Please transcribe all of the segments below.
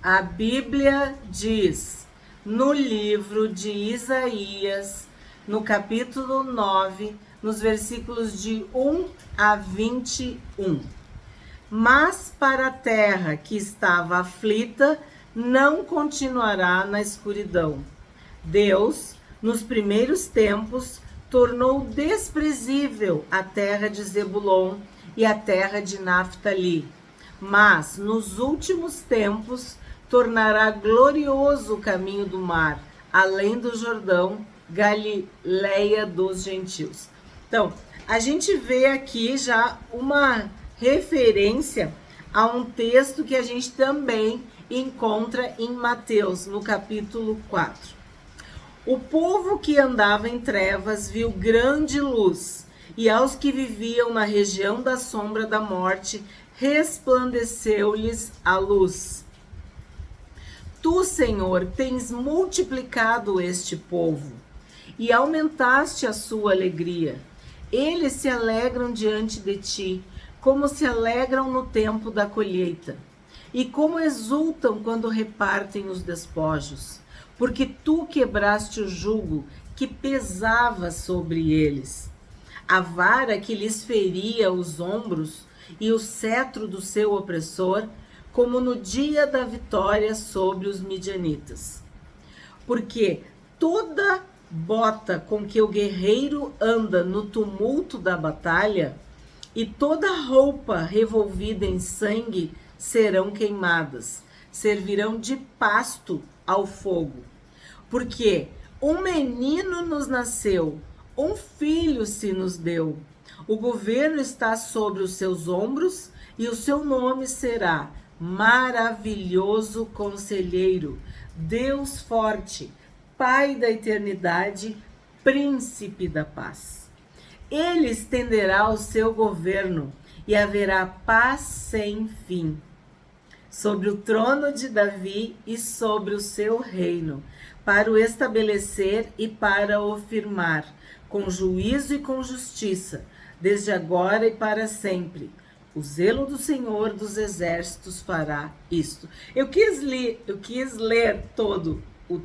A Bíblia diz no livro de Isaías, no capítulo 9, nos versículos de 1 a 21. Mas para a terra que estava aflita, não continuará na escuridão. Deus, nos primeiros tempos, tornou desprezível a terra de Zebulon e a terra de Naftali. Mas, nos últimos tempos, tornará glorioso o caminho do mar, além do Jordão, Galileia dos gentios. Então, a gente vê aqui já uma referência a um texto que a gente também encontra em Mateus, no capítulo 4. O povo que andava em trevas viu grande luz, e aos que viviam na região da sombra da morte, resplandeceu-lhes a luz. Tu, Senhor, tens multiplicado este povo e aumentaste a sua alegria. Eles se alegram diante de ti, como se alegram no tempo da colheita, e como exultam quando repartem os despojos, porque tu quebraste o jugo que pesava sobre eles. A vara que lhes feria os ombros e o cetro do seu opressor, como no dia da vitória sobre os midianitas. Porque toda bota com que o guerreiro anda no tumulto da batalha e toda roupa revolvida em sangue serão queimadas, servirão de pasto ao fogo. Porque um menino nos nasceu, um filho se nos deu. O governo está sobre os seus ombros e o seu nome será Maravilhoso Conselheiro, Deus Forte, Pai da Eternidade, Príncipe da Paz. Ele estenderá o seu governo e haverá paz sem fim sobre o trono de Davi e sobre o seu reino, para o estabelecer e para o firmar, com juízo e com justiça, desde agora e para sempre. O zelo do Senhor dos Exércitos fará isto. Eu quis ler todo o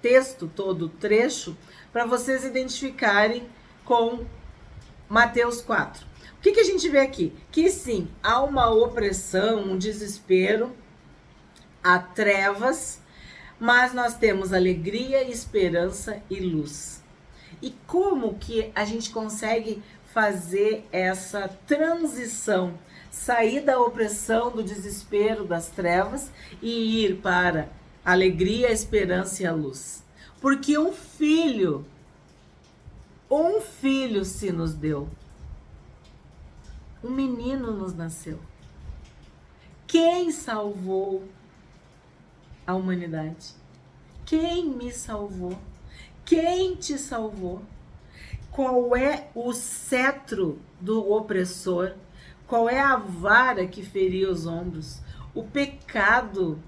texto, todo o trecho, para vocês identificarem com Mateus 4. O que a gente vê aqui? Que sim, há uma opressão, um desespero, há trevas, mas nós temos alegria, esperança e luz. E como que a gente consegue fazer essa transição, sair da opressão, do desespero, das trevas e ir para a alegria, a esperança e a luz? Porque um filho se nos deu. Um menino nos nasceu. Quem salvou a humanidade? Quem me salvou? Quem te salvou? Qual é o cetro do opressor? Qual é a vara que feria os ombros? O pecado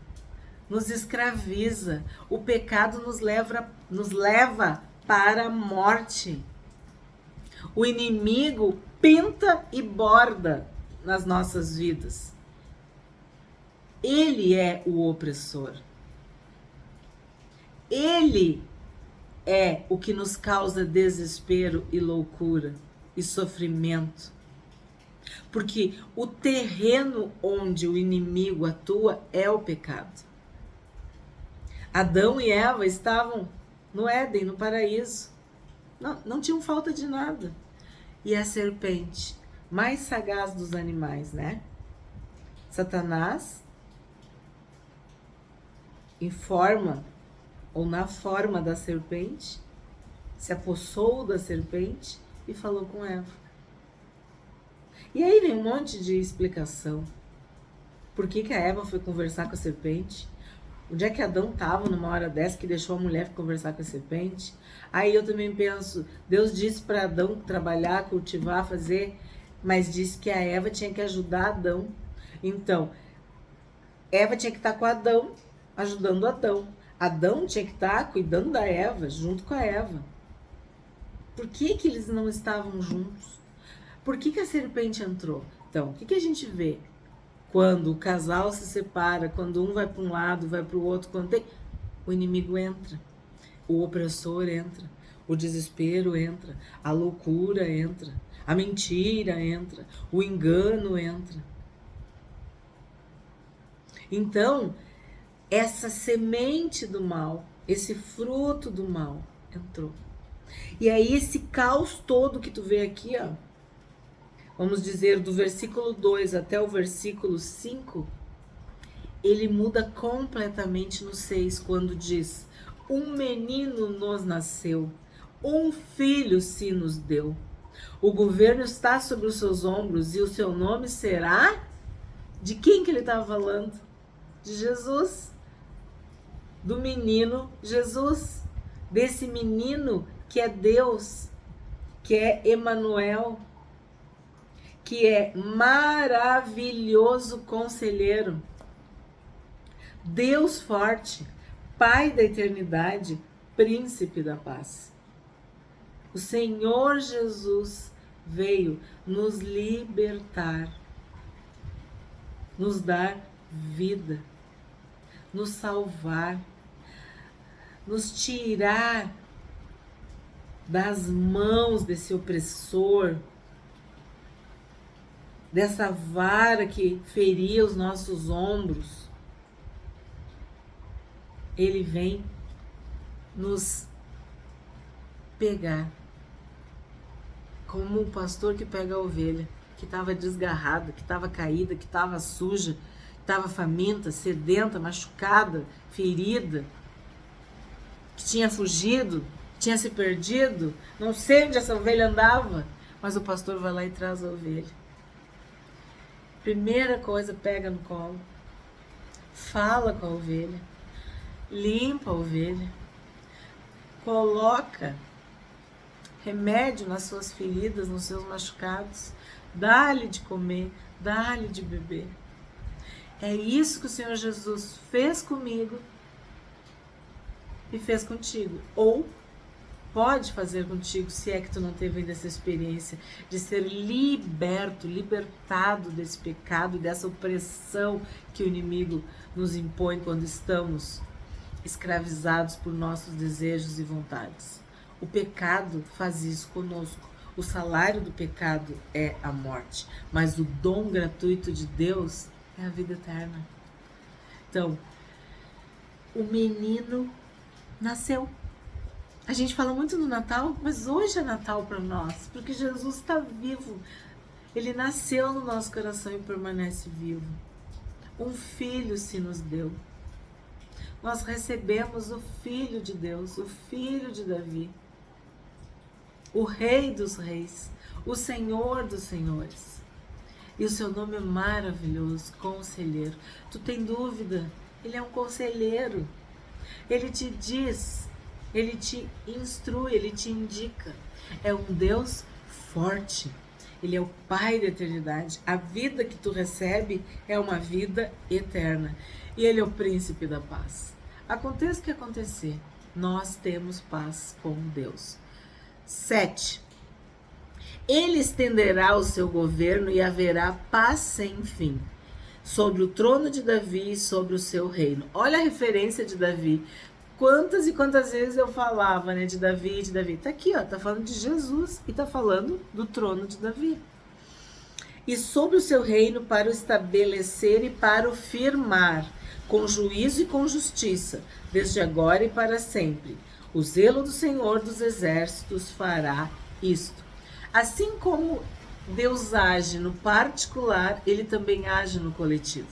nos escraviza. O pecado nos leva para a morte. O inimigo pinta e borda nas nossas vidas. Ele é o opressor. Ele é o que nos causa desespero e loucura e sofrimento. Porque o terreno onde o inimigo atua é o pecado. Adão e Eva estavam no Éden, no paraíso. Não tinham falta de nada. E a serpente, mais sagaz dos animais, né? Satanás, em forma ou na forma da serpente, se apossou da serpente e falou com Eva. E aí vem um monte de explicação. Por que a Eva foi conversar com a serpente? Onde é que Adão estava numa hora dessa que deixou a mulher conversar com a serpente? Aí eu também penso, Deus disse para Adão trabalhar, cultivar, fazer, mas disse que a Eva tinha que ajudar Adão. Então, Eva tinha que estar com Adão, ajudando Adão. Adão tinha que estar cuidando da Eva, junto com a Eva. Por que eles não estavam juntos? Por que a serpente entrou? Então, o que a gente vê? Quando o casal se separa, quando um vai para um lado, vai para o outro, o inimigo entra, o opressor entra, o desespero entra, a loucura entra, a mentira entra, o engano entra. Então, essa semente do mal, esse fruto do mal entrou. E aí esse caos todo que tu vê aqui, ó, vamos dizer, do versículo 2 até o versículo 5, ele muda completamente no 6, quando diz: um menino nos nasceu, um filho se nos deu. O governo está sobre os seus ombros e o seu nome será... De quem que ele estava falando? De Jesus. Do menino Jesus. Desse menino que é Deus, que é Emanuel, que é maravilhoso conselheiro, Deus forte, Pai da eternidade, príncipe da paz. O Senhor Jesus veio nos libertar, nos dar vida, nos salvar, nos tirar das mãos desse opressor, dessa vara que feria os nossos ombros. Ele vem nos pegar, como um pastor que pega a ovelha, que estava desgarrada, que estava caída, que estava suja, que estava faminta, sedenta, machucada, ferida, que tinha fugido, tinha se perdido, não sei onde essa ovelha andava, mas o pastor vai lá e traz a ovelha. Primeira coisa, pega no colo, fala com a ovelha, limpa a ovelha, coloca remédio nas suas feridas, nos seus machucados, dá-lhe de comer, dá-lhe de beber. É isso que o Senhor Jesus fez comigo e fez contigo. Ou pode fazer contigo, se é que tu não teve ainda essa experiência de ser libertado desse pecado, dessa opressão que o inimigo nos impõe quando estamos escravizados por nossos desejos e vontades. O pecado faz isso conosco. O salário do pecado é a morte, mas o dom gratuito de Deus é a vida eterna. Então, o menino nasceu. A gente fala muito do Natal, mas hoje é Natal para nós, porque Jesus está vivo. Ele nasceu no nosso coração e permanece vivo. Um filho se nos deu. Nós recebemos o Filho de Deus, o Filho de Davi, o Rei dos Reis, o Senhor dos Senhores. E o seu nome é maravilhoso, Conselheiro. Tu tem dúvida? Ele é um conselheiro. Ele te diz, ele te instrui, ele te indica. É um Deus forte. Ele é o Pai da eternidade. A vida que tu recebe é uma vida eterna. E Ele é o príncipe da paz. Aconteça o que acontecer, nós temos paz com Deus. 7. Ele estenderá o seu governo e haverá paz sem fim sobre o trono de Davi e sobre o seu reino. Olha a referência de Davi. Quantas e quantas vezes eu falava, né, de Davi, de Davi. Tá aqui, ó, tá falando de Jesus e tá falando do trono de Davi. E sobre o seu reino para o estabelecer e para o firmar, com juízo e com justiça, desde agora e para sempre. O zelo do Senhor dos Exércitos fará isto. Assim como Deus age no particular, Ele também age no coletivo.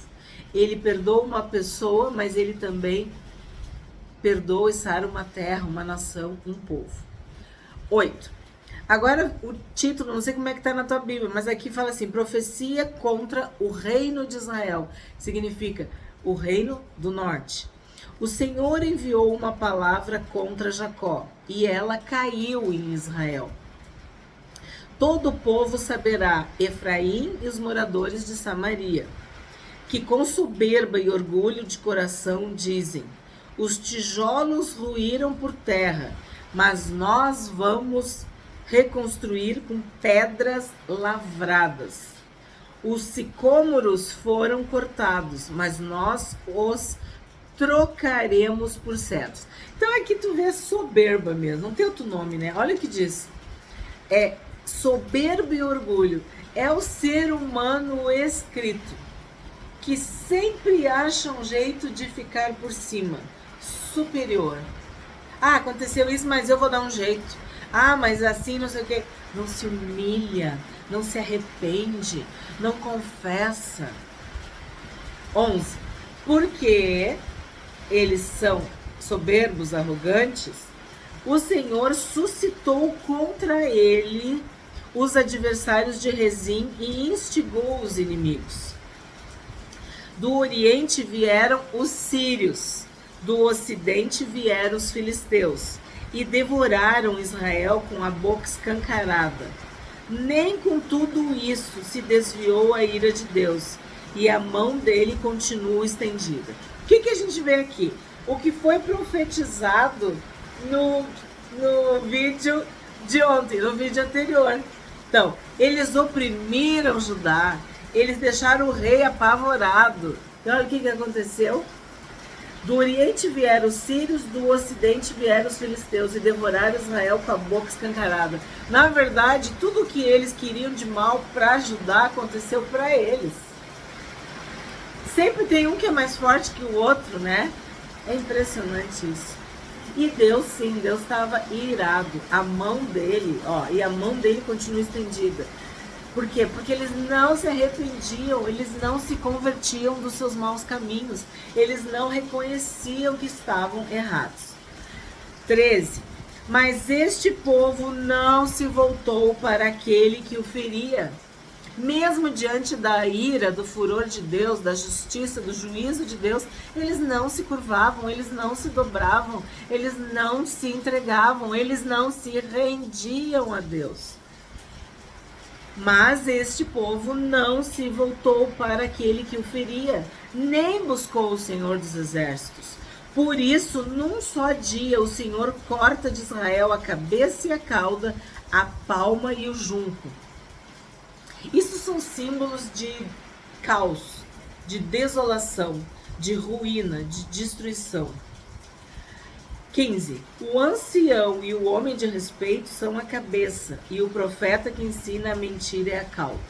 Ele perdoa uma pessoa, mas Ele também perdoa e sara uma terra, uma nação, um povo. 8. Agora o título, não sei como é que está na tua Bíblia, mas aqui fala assim, profecia contra o reino de Israel. Significa o reino do norte. O Senhor enviou uma palavra contra Jacó, e ela caiu em Israel. Todo o povo saberá, Efraim e os moradores de Samaria, que com soberba e orgulho de coração dizem, os tijolos ruíram por terra, mas nós vamos reconstruir com pedras lavradas. Os sicômoros foram cortados, mas nós os trocaremos por cedros. Então aqui tu vê soberba mesmo, não tem outro nome, né? Olha o que diz. É soberba e orgulho. É o ser humano escrito, que sempre acha um jeito de ficar por cima, superior. Ah, aconteceu isso, mas eu vou dar um jeito. Ah, mas assim, não sei o quê. Não se humilha, não se arrepende, não confessa. 11. Porque eles são soberbos, arrogantes, o Senhor suscitou contra ele os adversários de Rezim e instigou os inimigos. Do Oriente vieram os sírios, do Ocidente vieram os filisteus, e devoraram Israel com a boca escancarada. Nem com tudo isso se desviou a ira de Deus, e a mão dele continua estendida. O que a gente vê aqui? O que foi profetizado no vídeo de ontem, no vídeo anterior. Então, eles oprimiram Judá, eles deixaram o rei apavorado. Então, olha o que aconteceu. Do Oriente vieram os sírios, do Ocidente vieram os filisteus e devoraram Israel com a boca escancarada. Na verdade, tudo o que eles queriam de mal para Judá aconteceu para eles. Sempre tem um que é mais forte que o outro, né? É impressionante isso. E Deus, sim, Deus estava irado. A mão dele, ó, e a mão dele continua estendida. Por quê? Porque eles não se arrependiam, eles não se convertiam dos seus maus caminhos, eles não reconheciam que estavam errados. 13. Mas este povo não se voltou para aquele que o feria. Mesmo diante da ira, do furor de Deus, da justiça, do juízo de Deus, eles não se curvavam, eles não se dobravam, eles não se entregavam, eles não se rendiam a Deus. Mas este povo não se voltou para aquele que o feria, nem buscou o Senhor dos Exércitos. Por isso, num só dia, o Senhor corta de Israel a cabeça e a cauda, a palma e o junco. Isso são símbolos de caos, de desolação, de ruína, de destruição. 15. O ancião e o homem de respeito são a cabeça, e o profeta que ensina a mentira é a cauda.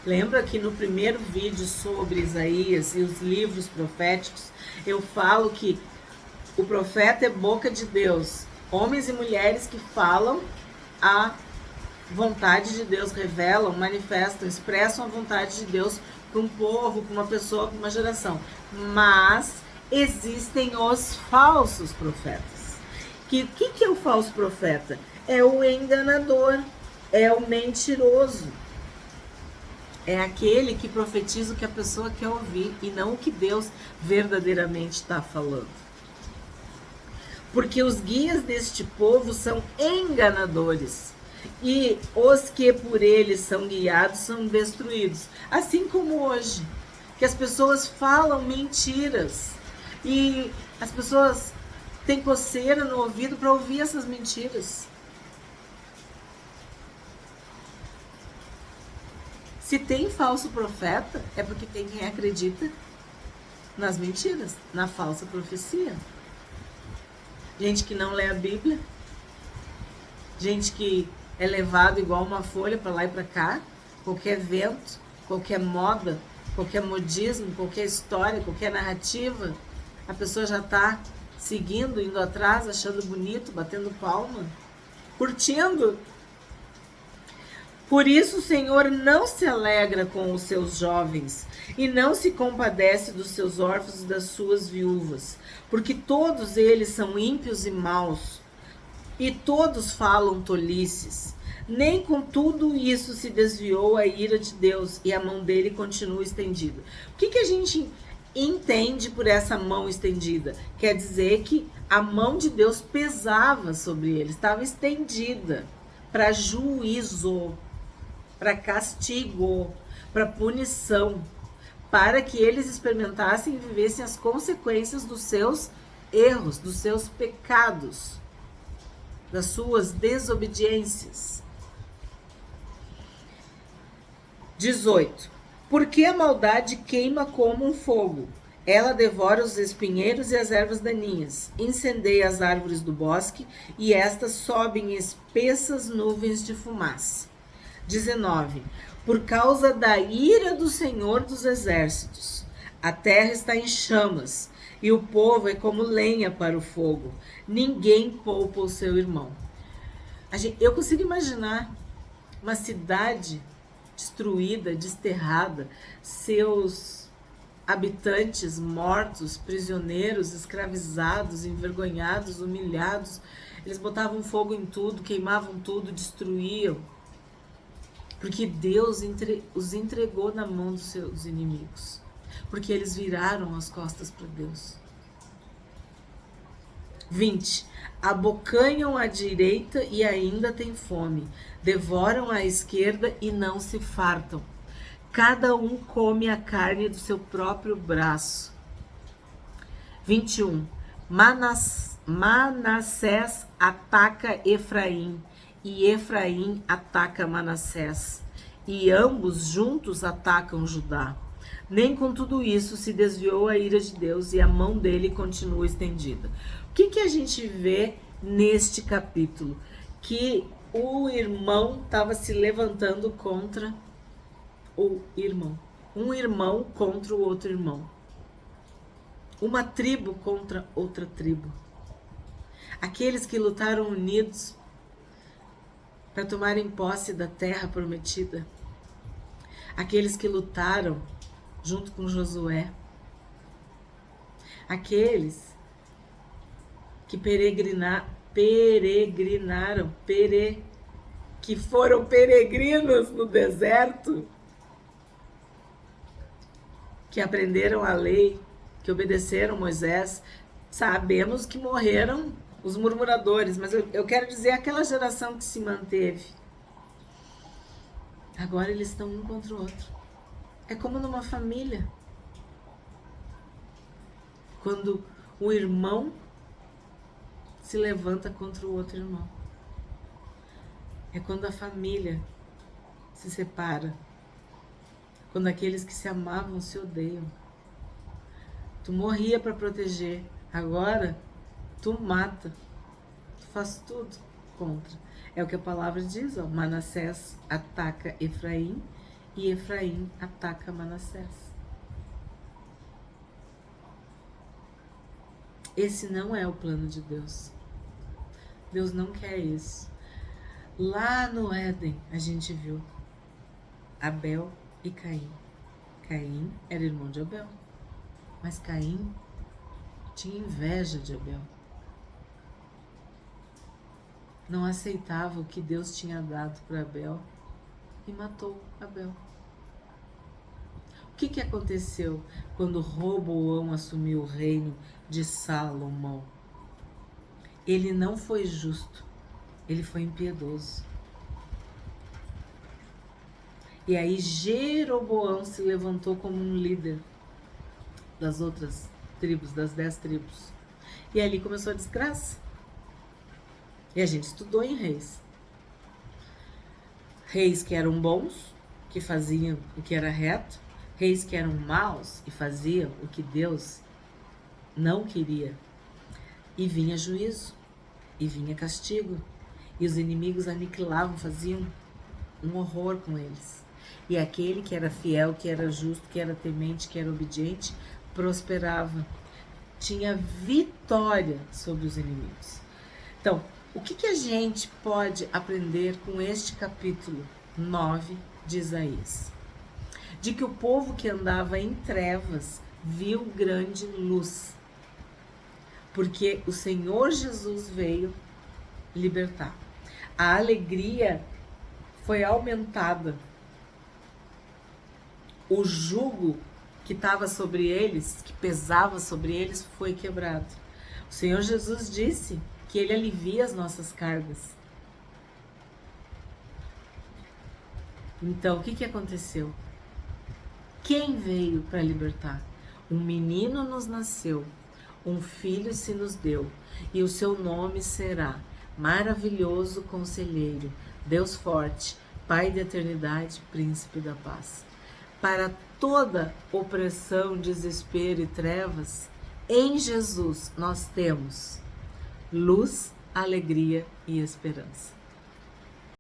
Lembra que no primeiro vídeo sobre Isaías e os livros proféticos, eu falo que o profeta é boca de Deus, homens e mulheres que falam a vontade de Deus, revelam, manifestam, expressam a vontade de Deus para um povo, para uma pessoa, para uma geração. Mas existem os falsos profetas. Que é o falso profeta? É o enganador, é o mentiroso. É aquele que profetiza o que a pessoa quer ouvir e não o que Deus verdadeiramente está falando. Porque os guias deste povo são enganadores e os que por eles são guiados são destruídos. Assim como hoje, que as pessoas falam mentiras e as pessoas têm coceira no ouvido para ouvir essas mentiras. Se tem falso profeta, é porque tem quem acredita nas mentiras, na falsa profecia. Gente que não lê a Bíblia, gente que é levado igual uma folha para lá e para cá, qualquer vento, qualquer moda, qualquer modismo, qualquer história, qualquer narrativa, a pessoa já está seguindo, indo atrás, achando bonito, batendo palma, curtindo. Por isso o Senhor não se alegra com os seus jovens e não se compadece dos seus órfãos e das suas viúvas, porque todos eles são ímpios e maus, e todos falam tolices. Nem com tudo isso se desviou a ira de Deus, e a mão dele continua estendida. O que a gente entende por essa mão estendida? Quer dizer que a mão de Deus pesava sobre ele, estava estendida para juízo, para castigo, para punição, para que eles experimentassem e vivessem as consequências dos seus erros, dos seus pecados, das suas desobediências. 18. Porque a maldade queima como um fogo. Ela devora os espinheiros e as ervas daninhas, incendeia as árvores do bosque, e estas sobem em espessas nuvens de fumaça. 19. Por causa da ira do Senhor dos Exércitos, a terra está em chamas, e o povo é como lenha para o fogo. Ninguém poupa o seu irmão. Eu consigo imaginar uma cidade destruída, desterrada, seus habitantes mortos, prisioneiros, escravizados, envergonhados, humilhados. Eles botavam fogo em tudo, queimavam tudo, destruíam. Porque Deus os entregou na mão dos seus inimigos. Porque eles viraram as costas para Deus. 20. Abocanham à direita e ainda têm fome. Devoram à esquerda e não se fartam. Cada um come a carne do seu próprio braço. 21. Manassés ataca Efraim, e Efraim ataca Manassés, e ambos juntos atacam Judá. Nem com tudo isso se desviou a ira de Deus, e a mão dele continua estendida. O que a gente vê neste capítulo? Que o irmão estava se levantando contra o irmão. Um irmão contra o outro irmão. Uma tribo contra outra tribo. Aqueles que lutaram unidos para tomarem posse da terra prometida. Aqueles que lutaram junto com Josué. Aqueles que que foram peregrinos no deserto, que aprenderam a lei, que obedeceram Moisés. Sabemos que morreram os murmuradores, mas eu quero dizer aquela geração que se manteve. Agora eles estão um contra o outro. É como numa família. Quando o irmão se levanta contra o outro irmão. É quando a família se separa. Quando aqueles que se amavam se odeiam. Tu morria para proteger. Agora, tu mata. Tu faz tudo contra. É o que a palavra diz, ó. Manassés ataca Efraim e Efraim ataca Manassés. Esse não é o plano de Deus. Deus não quer isso. Lá no Éden, a gente viu Abel e Caim. Caim era irmão de Abel. Mas Caim tinha inveja de Abel. Não aceitava o que Deus tinha dado para Abel e matou Abel. O que aconteceu quando Roboão assumiu o reino de Salomão? Ele não foi justo, ele foi impiedoso. E aí Jeroboão se levantou como um líder das outras tribos, das 10 tribos. E ali começou a desgraça. E a gente estudou em reis. Reis que eram bons, que faziam o que era reto. Reis que eram maus e faziam o que Deus não queria. E vinha juízo, e vinha castigo. E os inimigos aniquilavam, faziam um horror com eles. E aquele que era fiel, que era justo, que era temente, que era obediente, prosperava. Tinha vitória sobre os inimigos. Então, o que a gente pode aprender com este capítulo 9 de Isaías? De que o povo que andava em trevas viu grande luz. Porque o Senhor Jesus veio libertar. A alegria foi aumentada. O jugo que estava sobre eles, que pesava sobre eles, foi quebrado. O Senhor Jesus disse que Ele alivia as nossas cargas. Então, o que aconteceu? Quem veio para libertar? Um menino nos nasceu, um filho se nos deu, e o seu nome será Maravilhoso Conselheiro, Deus Forte, Pai da Eternidade, Príncipe da Paz. para toda opressão, desespero e trevas, em Jesus nós temos luz, alegria e esperança.